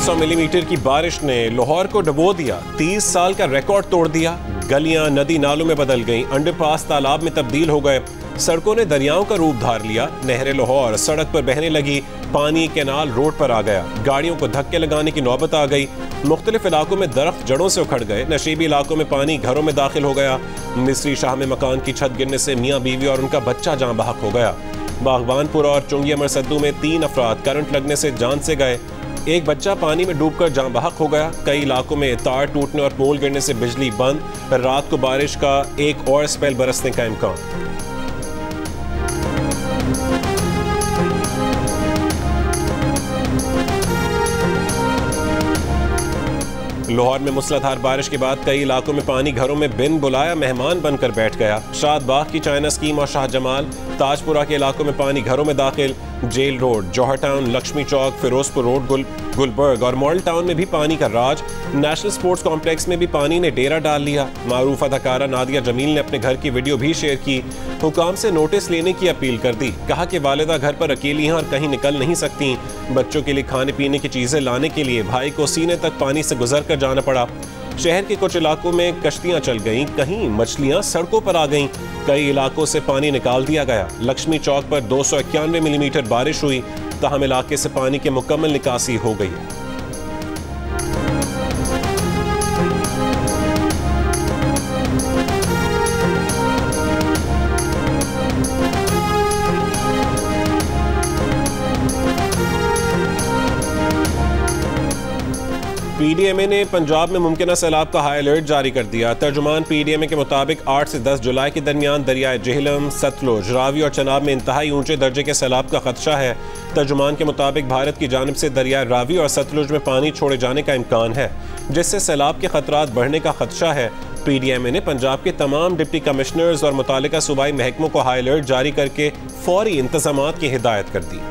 800 millimetre की बारिश ने लाहौर को डुबो दिया। 30 साल का रिकॉर्ड तोड़ दिया। गलियां नदी नालों में बदल गईं, अंडरपास तालाब में तब्दील हो गए, सड़कों ने दरियाओं का रूप धार लिया। नहर लाहौर सड़क पर बहने लगी, पानी कैनाल रोड पर आ गया, गाड़ियों को धक्के लगाने की नौबत आ गई। मुख्तलिफ इलाकों में दरख्त जड़ों से उखड़ गए, नशीबी इलाकों में पानी घरों में दाखिल हो गया। मिस्री शाह में मकान की छत गिरने से मियाँ बीवी और उनका बच्चा जान बहक हो गया। बागवानपुर और चुंगी अमर सद्दू में 3 अफराद करंट लगने से जान से गए। एक बच्चा पानी में डूबकर जान बहक हो गया। कई इलाकों में तार टूटने और पोल गिरने से बिजली बंद। रात को बारिश का एक और स्पेल बरसने का इम्कान। लाहौर में मूसलाधार बारिश के बाद कई इलाकों में पानी घरों में बिन बुलाया मेहमान बनकर बैठ गया। शाद बाग की चाइना स्कीम और शाह जमाल, ताजपुरा के इलाकों में पानी घरों में दाखिल। जेल रोड, जौहर टाउन, लक्ष्मी चौक, फिरोजपुर रोड, गुलबर्ग और मॉडल टाउन में भी पानी का राज। नेशनल स्पोर्ट्स कॉम्प्लेक्स में भी पानी ने डेरा डाल लिया। मारूफ अदाकारा नादिया जमील ने अपने घर की वीडियो भी शेयर की। हुकाम से नोटिस लेने की अपील कर दी। कहा कि वालिदा घर पर अकेली हैं और कहीं निकल नहीं सकती। बच्चों के लिए खाने पीने की चीजें लाने के लिए भाई को सीने तक पानी से गुजर कर जाना पड़ा। शहर के कुछ इलाकों में कश्तियां चल गईं, कहीं मछलियां सड़कों पर आ गईं, कई इलाकों से पानी निकाल दिया गया। लक्ष्मी चौक पर 291 मिलीमीटर बारिश हुई, तहम इलाके से पानी की मुकम्मल निकासी हो गई। पीडीएमए ने पंजाब में मुमकिन सैलाब का हाई अलर्ट जारी कर दिया। तर्जुमान पीडीएमए के मुताबिक 8 से 10 जुलाई के दरमियान दरियाए जेहलम, सतलुज, रावी और चनाब में इंतहाई ऊंचे दर्जे के सैलाब का खदशा है। तर्जुमान के मुताबिक भारत की जानिब से दरियाए रावी और सतलुज में पानी छोड़े जाने का इम्कान है, जिससे सैलाब के खतरात बढ़ने का खदशा है। पीडीएमए ने पंजाब के तमाम डिप्टी कमिश्नर्स और मुतालिका सूबाई महकमों को हाई अलर्ट जारी करके फौरी इंतजामात की हिदायत कर दी।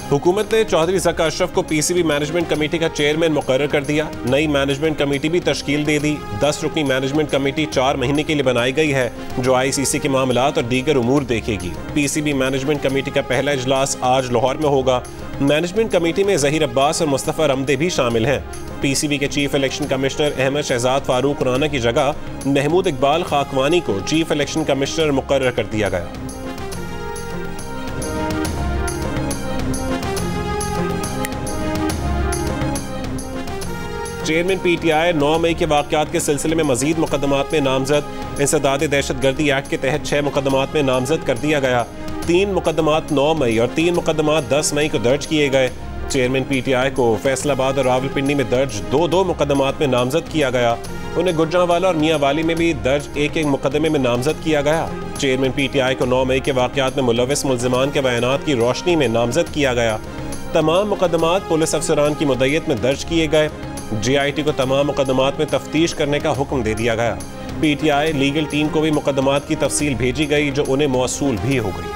हुकूमत ने चौधरी ज़का अशरफ को पीसीबी मैनेजमेंट कमेटी का चेयरमैन मुकर्रर कर दिया। नई मैनेजमेंट कमेटी भी तश्कील दे दी। 10 रुकनी मैनेजमेंट कमेटी 4 महीने के लिए बनाई गई है, जो आईसीसी के मामलात और दीगर उमूर देखेगी। पीसीबी मैनेजमेंट कमेटी का पहला इजलास आज लाहौर में होगा। मैनेजमेंट कमेटी में ज़हीर अब्बास और मुस्तफ़ा रमदे भी शामिल हैं। पीसीबी के chief election commissioner Ahmad Shahzad Farooq Rana की जगह महमूद इकबाल खाकवानी को चीफ इलेक्शन कमिश्नर मुकर्रर कर दिया गया। चेयरमैन पीटीआई 9 मई के वाक़यात के सिलसिले में मजीद मुकदमात में नामजद। इंसदाद दहशतगर्दी एक्ट के तहत 6 मुकदमात में नामजद कर दिया गया। 3 मुकदमात 9 मई और 3 मुकदमात 10 मई को दर्ज किए गए। चेयरमैन पीटीआई को फैसलाबाद और रावलपिंडी में दर्ज 2-2 मुकदमात में नामजद किया गया। उन्हें गुजरांवाला और मियांवाली में भी दर्ज एक मुकदमे में नामजद किया गया। चेयरमैन पीटीआई को 9 मई के वाक़यात में मुलविस मुल्ज़िमान के बयानात की रोशनी में नामजद किया गया। तमाम मुकदमात पुलिस अफसरान की मुद्दयत में दर्ज किए गए। जीआईटी को तमाम मुकदमात में तफ्तीश करने का हुक्म दे दिया गया। पीटीआई लीगल टीम को भी मुकदमात की तफसील भेजी गई, जो उन्हें मौसूल भी हो गई।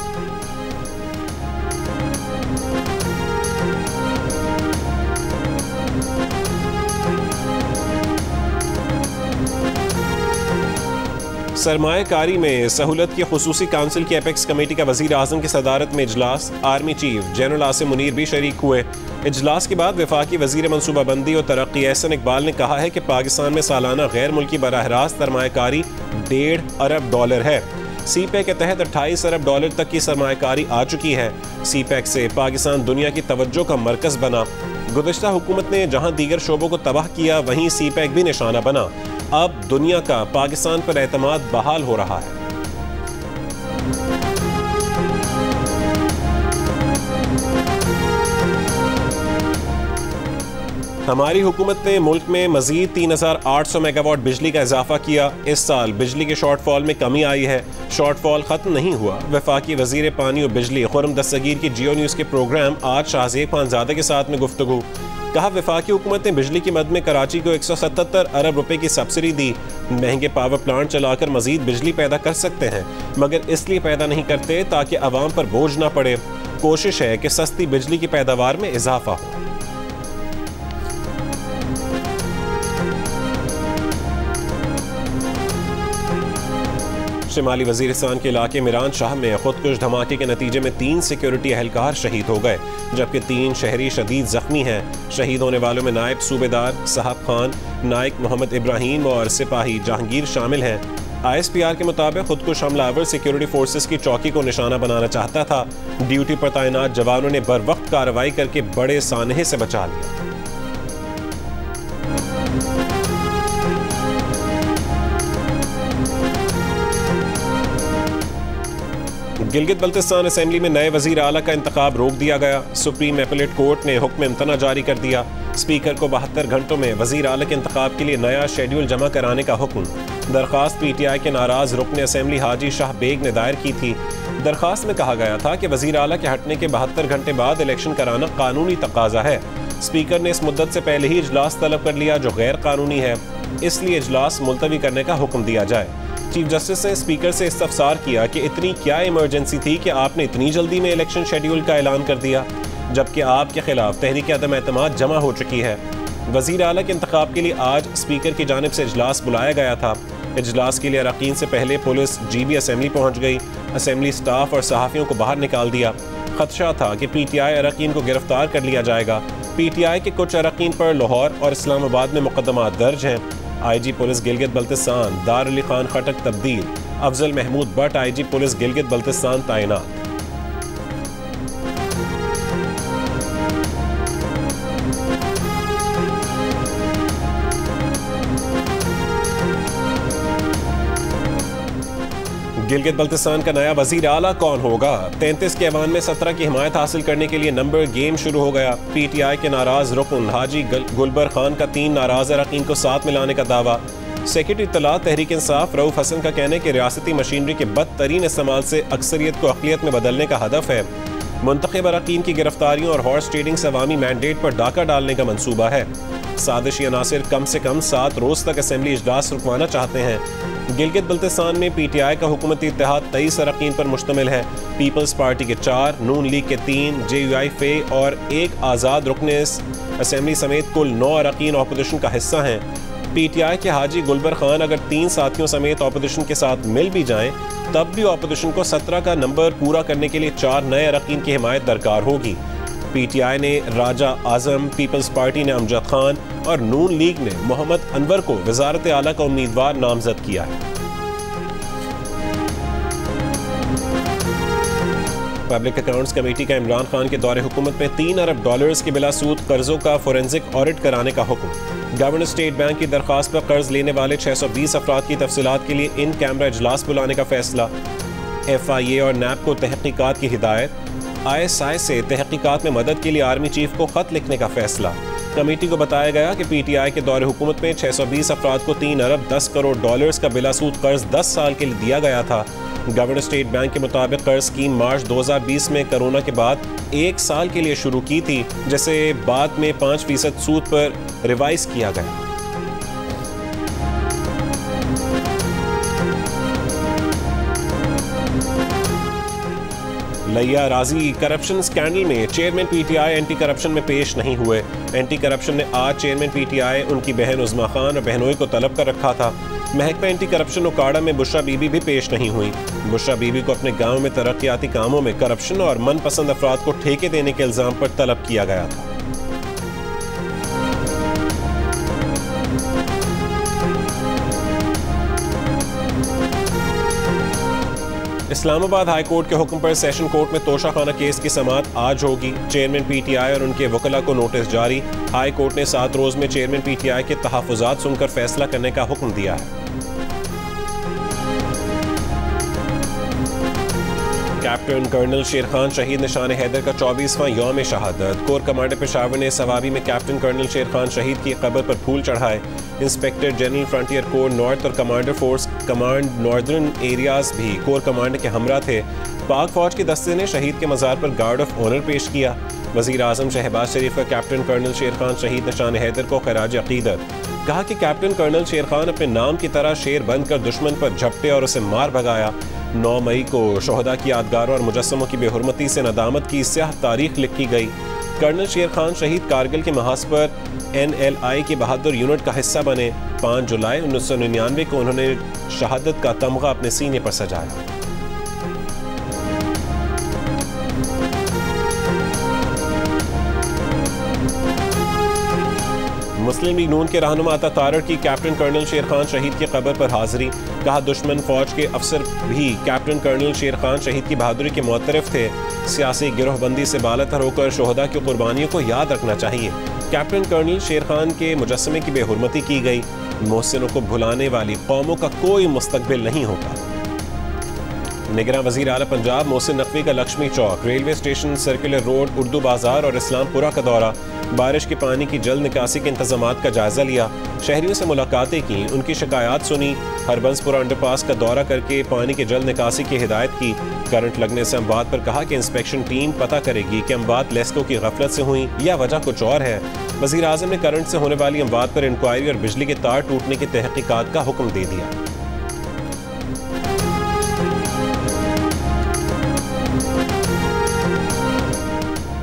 सरमायाकारी में सहूलत की खुसूसी काउंसिल की एपेक्स कमेटी का वज़ीर आज़म की सदारत में इजलास। Army chief general Asim Munir भी शरीक हुए। इजलास के बाद वफाकी वज़ीर मनसूबाबंदी और तरक्की एहसन इकबाल ने कहा है कि पाकिस्तान में सालाना गैर मुल्की बराह रास्त सरमायाकारी $1.5 अरब है। सीपैक के तहत $28 अरब तक की सरमायाकारी आ चुकी है। सीपैक से पाकिस्तान दुनिया की तवज्जो का मरकज़ बना। गुज़िश्ता हुकूमत ने जहाँ दीगर शोबों को तबाह किया, वहीं सीपैक भी निशाना बना। अब दुनिया का पाकिस्तान पर एतमाद बहाल हो रहा है। हमारी हुकूमत ने मुल्क में मजीद 3800 मेगावाट बिजली का इजाफा किया। इस साल बिजली के शॉर्टफॉल में कमी आई है। शॉर्टफॉल खत्म नहीं हुआ। वफाकी वजीर पानी और बिजली खुर्रम दस्तगीर की जियो न्यूज़ के प्रोग्राम आज शाहज़ेब खानज़ादा के साथ में गुफ्तगू। कहा, वफाकी हुकूमत ने बिजली की मद में कराची को 177 अरब रुपए की सब्सिडी दी। महंगे पावर प्लांट चलाकर मजीद बिजली पैदा कर सकते हैं, मगर इसलिए पैदा नहीं करते ताकि आवाम पर बोझ ना पड़े। कोशिश है कि सस्ती बिजली की पैदावार में इजाफा हो। शिमाली वजीरिस्तान के इलाके मिरान शाह में खुदकुश धमाके के नतीजे में 3 सिक्योरिटी एहलकार शहीद हो गए, जबकि 3 शहरी शदीद जख्मी हैं। शहीद होने वालों में नायब सूबेदार साहब खान, नायक मोहम्मद इब्राहिम और सिपाही जहांगीर शामिल हैं। ISPR के मुताबिक खुदकुश हमलावर सिक्योरिटी फोर्सेस की चौकी को निशाना बनाना चाहता था। ड्यूटी पर तैनात जवानों ने बर वक्त कार्रवाई करके बड़े सानहे से बचा लिया। गिलगित बल्तिस्तान असेंबली में नए वजीर आला का इंतखाब रोक दिया गया। सुप्रीम एपलेट कोर्ट ने हुक्म इम्तना जारी कर दिया। स्पीकर को 72 घंटों में वजीर आला के इंतखाब के लिए नया शेड्यूल जमा कराने का हुक्म। दरख्वास्त PTI के नाराज रुकन असेंबली हाजी शाह बेग ने दायर की थी। दरख्वास्त में कहा गया था कि वजीर आला के हटने के 72 घंटे बाद इलेक्शन कराना कानूनी तकाजा है। स्पीकर ने इस मुद्दत से पहले ही इजलास तलब कर लिया जो गैर कानूनी है, इसलिए इजलास मुलतवी करने का हुक्म दिया जाए। चीफ जस्टिस ने स्पीकर से इस्तफसार किया कि इतनी क्या इमरजेंसी थी कि आपने इतनी जल्दी में इलेक्शन शेड्यूल का ऐलान कर दिया, जबकि आपके खिलाफ तहरीक अदम एतमाद जमा हो चुकी है। वजीर आला के इंतखाब के लिए आज स्पीकर की जानिब से इजलास बुलाया गया था। इजलास के लिए अरकान से पहले पुलिस GB असेंबली पहुंच गई। असेंबली स्टाफ और सहाफ़ियों को बाहर निकाल दिया। खदशा था कि PTI अरकान को गिरफ्तार कर लिया जाएगा। PTI के कुछ अरकान पर लाहौर और इस्लामाबाद में मुकदमात दर्ज हैं। IG पुलिस गिलगित बल्तिस्तान दार अली खान खटक तब्दील, अफजल महमूद बट IG पुलिस गिलगित बल्तिस्तान तैनात। गिलगित बल्तिस्तान का नया वजीर आला कौन होगा? 33 के ऐवान में 17 की हिमायत हासिल करने के लिए नंबर गेम शुरू हो गया। PTI के नाराज रुकन हाजी गुलबर खान का 3 नाराज अरकान को साथ मिलाने का दावा। सेक्रेटरी इत्तला तहरीक इंसाफ रऊफ हसन का कहना है कि रियासती मशीनरी के बदतरीन इस्तेमाल से अक्सरियत को अक़लियत में बदलने का हदफ है। मुंतखब अरकान की गिरफ्तारियों और हॉर्स ट्रेडिंग से अवामी मैंडेट पर डाका डालने का मंसूबा है। साजिशी अनासिर कम से कम 7 रोज तक असेंबली इजलास रुकवाना चाहते हैं। गिलगित बल्तिस्तान में PTI का हुकूमती इत्तेहाद 23 अरकान पर मुश्तमिल है। पीपल्स पार्टी के 4, नून लीग के 3, JUI फे और 1 आज़ाद रुकन असेंबली समेत कुल 9 अरकान अपोजिशन का हिस्सा हैं। PTI के हाजी गुलबर खान अगर 3 साथियों समेत अपोजिशन के साथ मिल भी जाएं, तब भी अपोजिशन को 17 का नंबर पूरा करने के लिए 4 नए अरकान की हिमायत दरकार होगी। PTI ने राजा आजम, पीपल्स पार्टी ने अमजद खान और नून लीग ने मोहम्मद अनवर को वजारत आला का उम्मीदवार नामजद किया है। पब्लिक अकाउंट्स कमेटी का इमरान खान के दौरे हुकूमत में $3 अरब के बिलासूद कर्जों का फोरेंसिक ऑडिट कराने का हुक्म। गवर्नर स्टेट बैंक की दरख्वास्त पर कर्ज लेने वाले 620 अफराद की तफसीलात के लिए इन कैमरा इजलास बुलाने का फैसला। FIA और NAB को तहकीकात की हिदायत। ISI से तहकीकात में मदद के लिए आर्मी चीफ को खत लिखने का फैसला। कमेटी को बताया गया कि PTI के दौरे हुकूमत में 620 अफराद को $3 अरब 10 करोड़ का बिलासूद कर्ज 10 साल के लिए दिया गया था। गवर्नर स्टेट बैंक के मुताबिक कर्ज स्कीम मार्च 2020 में कोरोना के बाद 1 साल के लिए शुरू की थी, जिसे बाद में 5% सूद पर रिवाइज किया गया। लिया राजी करप्शन स्कैंडल में चेयरमैन PTI एंटी करप्शन में पेश नहीं हुए। एंटी करप्शन ने आज चेयरमैन PTI उनकी बहन उज़मा खान और बहनोई को तलब कर रखा था। महकमा एंटी करप्शन उकाड़ा में बुशरा बीबी भी पेश नहीं हुई। बुशरा बीबी को अपने गांव में तरक्याती कामों में करप्शन और मनपसंद अफराद को ठेके देने के इल्जाम पर तलब किया गया था। इस्लामाबाद हाई कोर्ट के हुक्म पर सेशन कोर्ट में तोशाखाना केस की समाअत आज होगी। चेयरमैन PTI और उनके वकला को नोटिस जारी। हाई कोर्ट ने 7 रोज में चेयरमैन PTI के तहफ़्फ़ुज़ात सुनकर फैसला करने का हुक्म दिया है। कैप्टन कर्नल शेर खान शहीद निशान हैदर का 24वां यौम शहादत। कोर कमांडर पेशावर ने सवाबी में कैप्टन कर्नल शेर खान शहीद की कब्र पर फूल चढ़ाए। Inspector general frontier corps north और commander force command northern areas भी कोर कमांडर के हमरा थे। पाक फौज के दस्ते ने शहीद के मज़ार पर गार्ड ऑफ ऑनर पेश किया। वज़ीर आज़म शहबाज शरीफ का कैप्टन कर्नल शेर खान शहीद निशान हैदर को खराज अक़ीदत। कहा कि कैप्टन कर्नल शेर खान अपने नाम की तरह शेर बनकर दुश्मन पर झपटे और उसे मार भगाया। 9 मई को शोहदा की यादगारों और मुजस्समों की बेहुरमती से नदामत की स्याह तारीख लिखी गई। कर्नल शेर खान शहीद कारगिल के महाज पर NLI की बहादुर यूनिट का हिस्सा बने। 5 जुलाई 1999 को उन्होंने शहादत का तमगा अपने सीने पर सजाया। मुस्लिम लीग नून के रहनुमा अता तारड़ की कैप्टन कर्नल शेर खान शहीद की कब्र पर हाजिरी। कहा, दुश्मन फौज के अफसर भी कैप्टन कर्नल शेर खान शहीद की बहादुरी के मुअत्तरिफ थे। सियासी गिरोहबंदी से बालातर होकर शोहदा की कुर्बानियों को याद रखना चाहिए। कैप्टन कर्नल शेर खान के मुजस्समे की बेहुरमती की गई। मोहसिनों को भुलाने वाली कौमों का कोई मुस्तकबिल नहीं होता। निगरान वजीर आला पंजाब मोहसिन नकवी का Laxmi Chowk, railway station, circular road, Urdu Bazaar और इस्लामपुरा का दौरा। बारिश के पानी की जल्द निकासी के इंतजामात का जायजा लिया। शहरियों से मुलाकातें की, उनकी शिकायत सुनी। हरबंसपुरा अंडरपास का दौरा करके पानी की जल्द निकासी की हिदायत की। करंट लगने से अमवात पर कहा कि इंस्पेक्शन टीम पता करेगी कि अमवात लेस्को की गफलत से हुई या वजह कुछ और है। वजीर आजम ने करंट से होने वाली अमवात पर इंक्वायरी और बिजली के तार टूटने की तहकीकात का हुक्म दे दिया।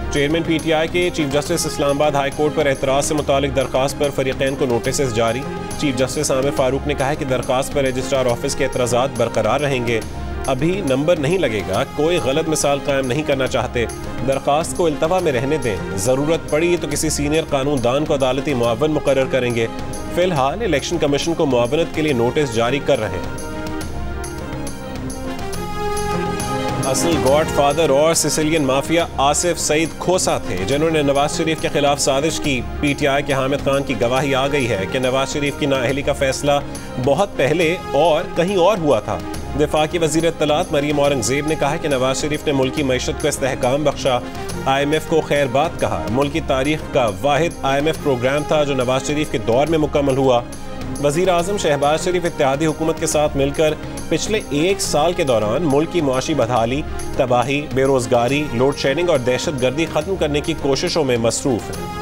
चेयरमैन PTI के chief justice Islamabad high court पर एतराज़ से मुतालिक दरखास्त पर फरीक़ैन को नोटिस जारी। चीफ जस्टिस आमिर फारूक ने कहा है कि दरखास्त पर रजिस्ट्रार ऑफिस के एतराज़ात बरकरार रहेंगे। अभी नंबर नहीं लगेगा, कोई गलत मिसाल कायम नहीं करना चाहते। दरखास्त को इल्तवा में रहने दें, ज़रूरत पड़ी तो किसी सीनियर कानूनदान को अदालती मुआवन मुकर्रर करेंगे। फिलहाल इलेक्शन कमीशन को मुआवनत के लिए नोटिस जारी कर रहे हैं। असल गॉड फादर और सिसिलियन माफिया आसिफ सईद खोसा थे, जिन्होंने नवाज शरीफ के खिलाफ साजिश की। PTI के हामिद खान की गवाही आ गई है कि नवाज शरीफ की नाअहली का फैसला बहुत पहले और कहीं और हुआ था। दिफा की वज़ीर इत्तलात मरीम औरंगज़ेब ने कहा कि नवाज शरीफ ने मुल्की मईशत को इस्तेहकाम बख्शा। IMF को खैर बात कहा। मुल्क की तारीख का वाहिद IMF प्रोग्राम था जो नवाज शरीफ के दौर में मुकम्मल हुआ। वज़ीर आज़म शहबाज शरीफ इत्तेहादी हुकूमत के साथ मिलकर पिछले 1 साल के दौरान मुल्क की मुआशी बदहाली, तबाही, बेरोजगारी, लोड शेडिंग और दहशत गर्दी खत्म करने की कोशिशों में मसरूफ है।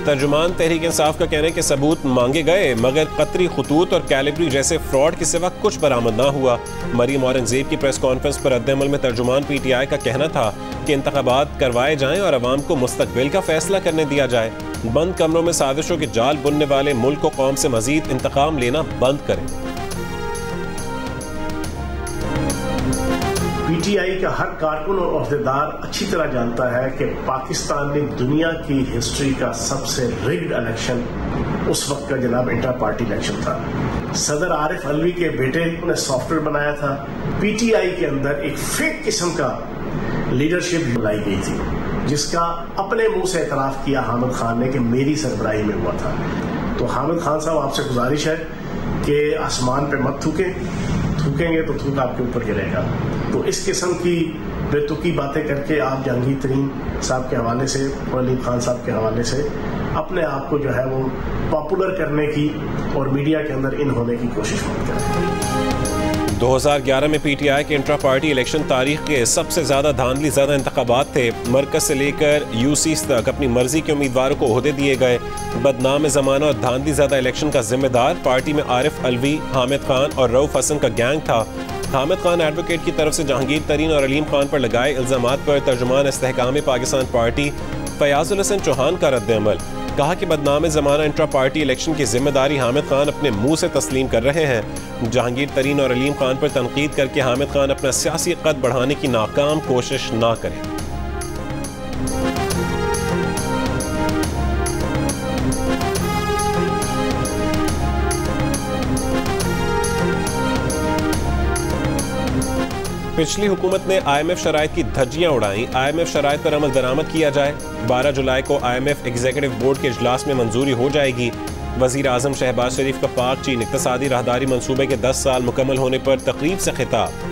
तर्जुमान तहरीक इंसाफ का कहना है कि सबूत मांगे गए मगर कतरी खतूत और कैलिब्री जैसे फ्रॉड के सिवा कुछ बरामद ना हुआ। मरीम औरंगजेब की प्रेस कॉन्फ्रेंस पर रद्द-ए-अमल में तर्जुमान PTI का कहना था कि इंतखाबात करवाए जाएं और अवाम को मुस्तकबिल का फैसला करने दिया जाए। बंद कमरों में साजिशों के जाल बुनने वाले मुल्क को कौम से मजीद इंतकाम लेना बंद करें। PTI का हर कारकुन और अहदेदार अच्छी तरह जानता है कि पाकिस्तान में दुनिया की हिस्ट्री का सबसे रिग्ड इलेक्शन उस वक्त का जनाब इंटर पार्टी इलेक्शन था। सदर आरिफ अलवी के बेटे ने सॉफ्टवेयर बनाया था। PTI के अंदर एक फेक किस्म का लीडरशिप लाई गई थी, जिसका अपने मुंह से एतराफ किया हामिद खान ने कि मेरी सरबराही में हुआ था। तो हामिद खान साहब, आपसे गुजारिश है कि आसमान पे मत थूकेंगे तो थूक आपके ऊपर गिरेगा। तो इस किस्म की बेतुकी बातें करके आप जहांगीर तरीन साहब के हवाले से, वलीम खान साहब के हवाले से अपने आप को जो है वो पॉपुलर करने की और मीडिया के अंदर इन होने की कोशिश मत करें। 2011 में PTI के इंट्रा पार्टी इलेक्शन तारीख के सबसे ज्यादा धांधली ज़्यादा इंतखाबात थे। मरकज से लेकर UCs तक अपनी मर्जी के उम्मीदवारों को ओहदे दिए गए। बदनाम ज़माना और धांधली ज़्यादा इलेक्शन का जिम्मेदार पार्टी में आरिफ अलवी, हामिद खान और रऊफ हसन का गैंग था। हामिद खान एडवोकेट की तरफ से जहांगीर तरीन और अलीम खान पर लगाए इल्जामात पर तर्जुमान इस्तेहकाम पाकिस्तान पार्टी फयाजुल हसन चौहान का रद्द-ए-अमल। कहा कि बदनाम ज़माना इंट्रा पार्टी इलेक्शन की जिम्मेदारी हामिद खान अपने मुंह से तस्लीम कर रहे हैं। जहांगीर तरीन और अलीम खान पर तनकीद करके हामिद खान अपना सियासी कद बढ़ाने की नाकाम कोशिश ना करें। पिछली हुकूमत ने IMF शराइत की धज्जियां उड़ाई। IMF शराइत पर अमल दरामद किया जाए। 12 जुलाई को IMF एग्जीक्यूटिव बोर्ड के इजलास में मंजूरी हो जाएगी। वजीर आजम शहबाज शरीफ का पाक चीन इक्तसादी राहदारी मंसूबे के 10 साल मुकम्मल होने पर तकरीब से खिताब।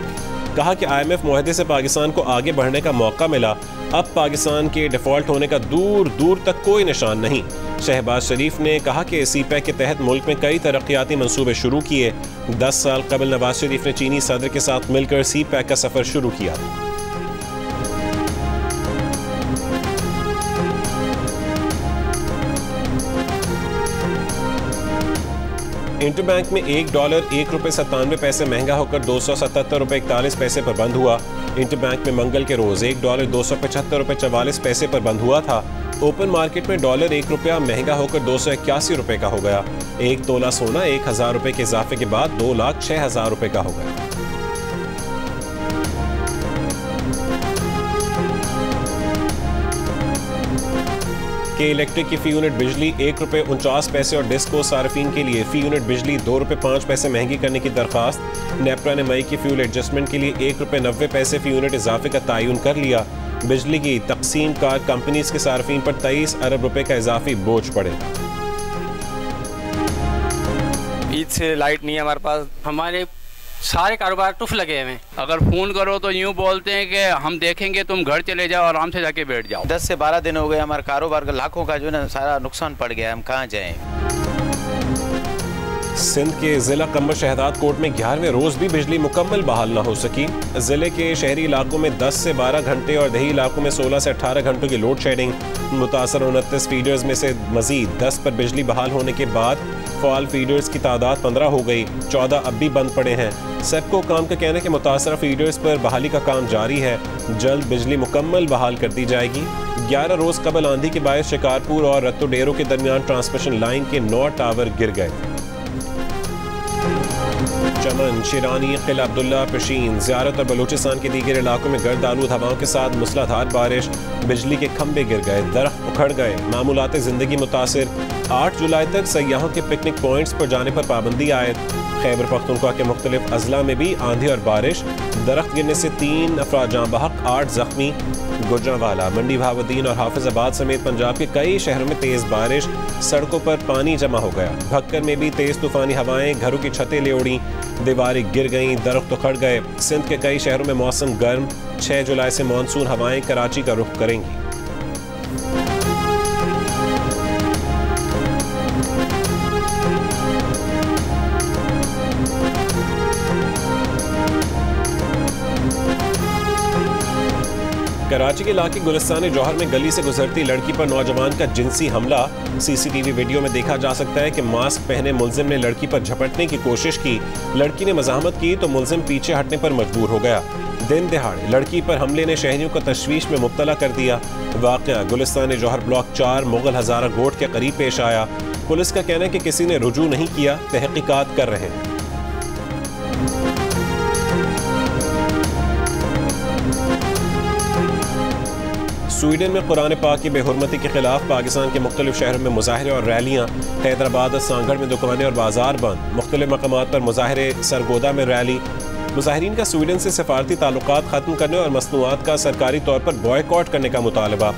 कहा कि IMF मुआहदे से पाकिस्तान को आगे बढ़ने का मौका मिला। अब पाकिस्तान के डिफॉल्ट होने का दूर दूर तक कोई निशान नहीं। शहबाज शरीफ ने कहा कि CPEC के तहत मुल्क में कई तरक्याती मंसूबे शुरू किए। 10 साल कबल नवाज शरीफ ने चीनी सदर के साथ मिलकर CPEC का सफर शुरू किया। इंटरबैंक में $1 ₹1.97 महंगा होकर $277.41 पर बंद हुआ। इंटरबैंक में मंगल के रोज $1 $275.44 पर बंद हुआ था। ओपन मार्केट में डॉलर ₹1 महंगा होकर $281 का हो गया। एक तोला सोना $1,000 के इजाफे के बाद $2,06,000 का हो गया। के इलेक्ट्रिक की फी यूनिट बिजली ₹1.49 और डिस्को सार्फिन के लिए फी यूनिट बिजली ₹2.05 महंगी करने की दरखास्त। नेपरा ने मई की फ्यूल एडजस्टमेंट के लिए ₹1.90 फी यूनिट इजाफे का तयन कर लिया। बिजली की तकसीम कार कंपनीज के सार्फिन पर ₹23 अरब का इजाफी बोझ पड़ेगा। ईद से लाइट नहीं है हमारे पास, हमारे सारे कारोबार टुफ लगे हुए हैं। अगर फ़ोन करो तो यूँ बोलते हैं कि हम देखेंगे, तुम घर चले जाओ, आराम से जाके बैठ जाओ। 10 से 12 दिन हो गए, हमारे कारोबार का लाखों का जो है ना सारा नुकसान पड़ गया है, हम कहाँ जाएं। सिंध के जिला कमर शहदाद कोट में 11वें रोज भी बिजली मुकम्मल बहाल न हो सकी। जिले के शहरी इलाकों में 10 से 12 घंटे और दही इलाकों में 16 से 18 घंटों की लोड शेडिंग। मुतासर 29 फीडर्स में से मजीद 10 पर बिजली बहाल होने के बाद फॉल फीडर्स की तादाद 15 हो गई, 14 अब भी बंद पड़े हैं। सेप्को काम का कहना है कि मुतासरा फीडर्स पर बहाली का काम जारी है, जल्द बिजली मुकम्मल बहाल कर दी जाएगी। 11 रोज कबल आंधी के बायस शिकारपुर और रत्तो डेरो के दरमियान ट्रांसमिशन लाइन के 9 टावर गिर गए। चमन, शिरानी, किला अब्दुल्ला, पेशीन, ज़ियारत और बलूचिस्तान के दीगर इलाकों में गर्द आलूद हवाओं के साथ मूसलाधार बारिश, बिजली के खंभे गिर गए, दरख्त उखड़ गए, मामूलात ज़िंदगी मुतासिर। 8 जुलाई तक सयाहों के पिकनिक पॉइंट्स पर जाने पर पाबंदी आयद। खैबर पख्तूनख्वा के मुख्तलिफ अजला में भी आंधी और बारिश, दरख्त गिरने से 3 अफराद जाँ बहक, 8 जख्मी। गुजरांवाला, मंडी बहाउद्दीन और हाफिजाबाद समेत पंजाब के कई शहरों में तेज बारिश, सड़कों पर पानी जमा हो गया। भक्कर में भी तेज तूफानी हवाएं, घरों की छतें ले उड़ी, दीवारें गिर गईं, दरख्त उखड़ गए। सिंध के कई शहरों में मौसम गर्म, 6 जुलाई से मानसून हवाएं कराची का रुख करेंगी। कराची के इलाके गुलिस्तान जौहर में गली से गुजरती लड़की पर नौजवान का जिनसी हमला। सीसीटीवी वीडियो में देखा जा सकता है कि मास्क पहने मुलजिम ने लड़की पर झपटने की कोशिश की। लड़की ने मज़ाहमत की तो मुलजिम पीछे हटने पर मजबूर हो गया। दिन दिहाड़े लड़की पर हमले ने शहरियों को तशवीश में मुब्तला कर दिया। वाक़या गुलिस्तान जौहर ब्लॉक 4 मुगल हज़ारा गोट के करीब पेश आया। पुलिस का कहना है कि किसी ने रुजू नहीं किया, तहकीकात कर रहे हैं। स्वीडन में कुरान पाक की बेहुरमती के खिलाफ पाकिस्तान के मुख्तलिफ शहरों में मुजाहरे और रैलियाँ। हैदराबाद और सांगढ़ में दुकानें और बाजार बंद, मुख्तलिफ मकामात पर मुजाहरे। सरगोदा में रैली। मुजाहिरीन का स्वीडन से सफारती ताल्लुकात ख़त्म करने और मसनूआत का सरकारी तौर पर बॉयकॉट करने का मुतालबा।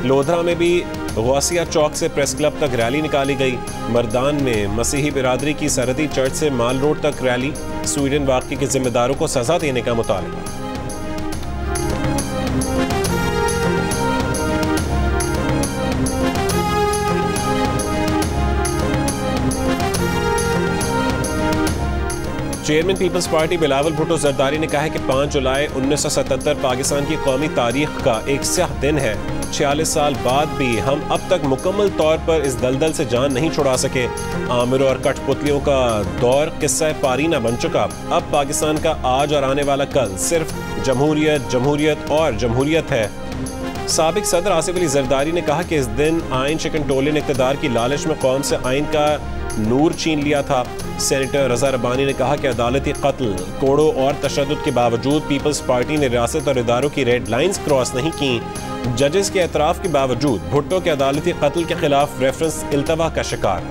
लोधरा में भी गौसिया चौक से प्रेस क्लब तक रैली निकाली गई। मर्दान में मसीही बिरादरी की सरहदी चर्च से माल रोड तक रैली। स्वीडन वाक़े के जिम्मेदारों को सज़ा देने का मुतालबा। Chairman peoples party Bilawal Bhutto Zardari ने कहा है कि 5 जुलाई 1977 पाकिस्तान की कौमी तारीख का एक स्याह दिन है। 46 साल बाद भी हम अब तक मुकम्मल तौर पर इस दलदल से जान नहीं छुड़ा सके। आमिरों और कठपुतलियों का दौर किस्सा पारीना बन चुका। अब पाकिस्तान का आज और आने वाला कल सिर्फ जमहूरियत, जमहूरियत और जमहूरियत है। साबिक सदर आसिफ अली जरदारी ने कहा कि इस दिन आइन शिकन टोले ने इक़्तिदार की लालच में कौम से आइन का नूर छीन लिया था। सेनेटर रजा रब्बानी ने कहा कि अदालती कत्ल, कोड़ों और तशद्दुद के बावजूद पीपल्स पार्टी ने रियासत और इदारों की रेड लाइंस क्रॉस नहीं की। जजेस के एतराफ़ के बावजूद भुट्टो के अदालती कत्ल के खिलाफ रेफरेंस इल्तवा का शिकार।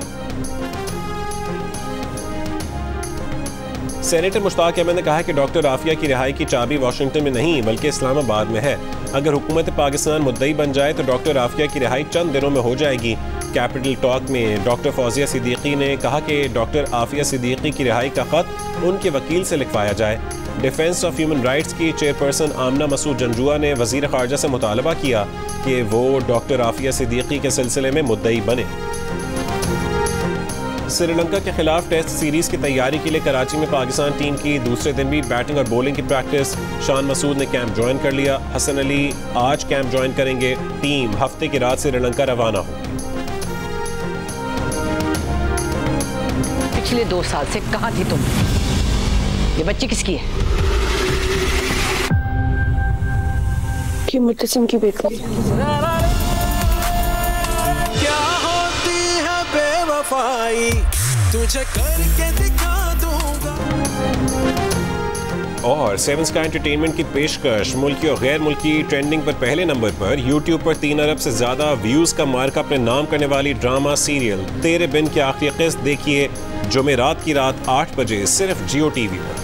सेनेटर मुश्ताक अहमद ने कहा कि डॉक्टर आफिया की रिहाई की चाबी वाशिंगटन में नहीं बल्कि इस्लामाबाद में है। अगर हुकूमत पाकिस्तान मुद्दई बन जाए तो डॉक्टर आफिया की रिहाई चंद दिनों में हो जाएगी। कैपिटल टॉक में डॉक्टर फौजिया सिद्दीकी ने कहा कि डॉक्टर आफिया सिद्दीकी की रिहाई का खत उनके वकील से लिखवाया जाए। डिफेंस ऑफ ह्यूमन राइट्स की चेयरपर्सन आमना मसूद जंजुआ ने वजीर खारजा से मुतालबा किया कि वो डॉक्टर आफिया सिद्दीकी के सिलसिले में मुद्दई बने। श्रीलंका के खिलाफ टेस्ट सीरीज की तैयारी के लिए कराची में पाकिस्तान टीम की दूसरे दिन भी बैटिंग और बॉलिंग की प्रैक्टिस। शान मसूद ने कैंप ज्वाइन कर लिया। हसन अली आज कैंप ज्वाइन करेंगे। टीम हफ्ते की रात श्रीलंका रवाना हो। पिछले 2 साल से कहाँ थी तुम? ये बच्ची किसकी है? ये मुतसिम की बेटी है। क्या होती है बेवफाई, तुझे करके दिखा दूंगा। और सेवन स्काई एंटरटेनमेंट की पेशकश मुल्की और गैर मुल्की ट्रेंडिंग पर पहले नंबर पर। यूट्यूब पर 3 अरब से ज्यादा व्यूज का मार्का अपने नाम करने वाली ड्रामा सीरियल तेरे बिन की आखिरी किस्त देखिए जुमेरात की रात 8 बजे सिर्फ जियो टीवी पर।